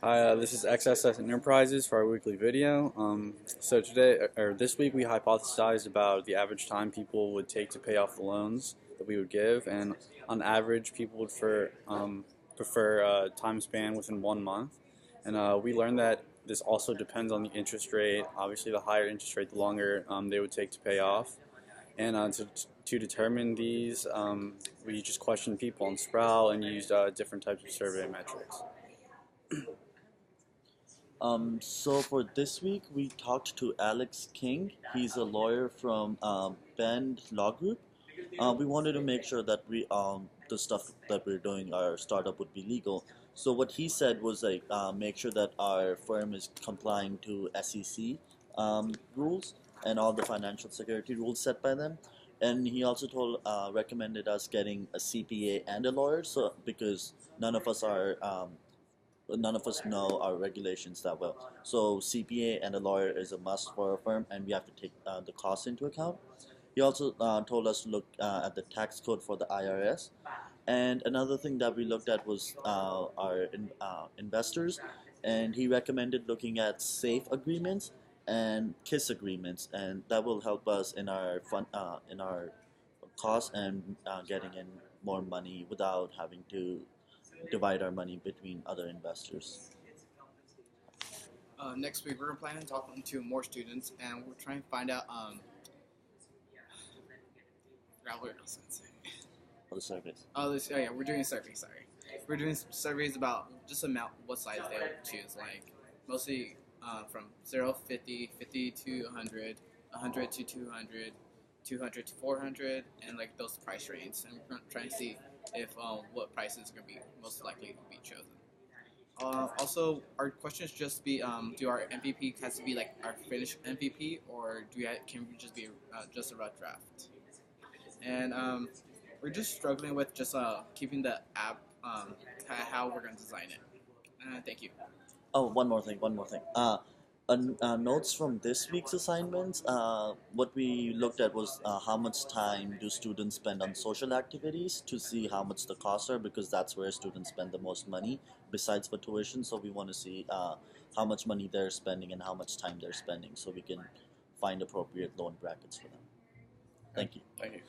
Hi, this is XSS Enterprises for our weekly video. So today, or this week, we hypothesized about the average time people would take to pay off the loans that we would give, and on average, people would prefer time span within 1 month. And we learned that this also depends on the interest rate. Obviously, the higher interest rate, the longer they would take to pay off. And to determine these, we just questioned people on Sproul and used different types of survey metrics. So for this week, we talked to Alex King. He's a lawyer from Bend Law Group. We wanted to make sure that the stuff that we're doing, our startup, would be legal. So what he said was like, make sure that our firm is complying to SEC rules and all the financial security rules set by them. And he also recommended us getting a CPA and a lawyer, so because none of us know our regulations that well. So CPA and a lawyer is a must for a firm, and we have to take the cost into account. He also told us to look at the tax code for the IRS. And another thing that we looked at was our investors, and he recommended looking at safe agreements and KISS agreements, and that will help us in our costs and getting in more money without having to divide our money between other investors. Next week, we're planning on talking to more students, and we're trying to find out. Forgot what I was gonna say. For the surveys. Yeah, we're doing a survey. Sorry, we're doing surveys about just what size they would choose. Like mostly from 0, 50, 50 to 100, 100 to 200, 200 to 400, and like those price ranges. And we're trying to see if what price is going to be most likely to be chosen. Also, our questions just be: do our MVP has to be like our finished MVP, or can we just be just a rough draft? And we're just struggling with just keeping the app how we're going to design it. Thank you. Oh, one more thing. Notes from this week's assignments. What we looked at was how much time do students spend on social activities to see how much the costs are, because that's where students spend the most money besides for tuition. So we want to see how much money they're spending and how much time they're spending, so we can find appropriate loan brackets for them. Thank you. Thank you.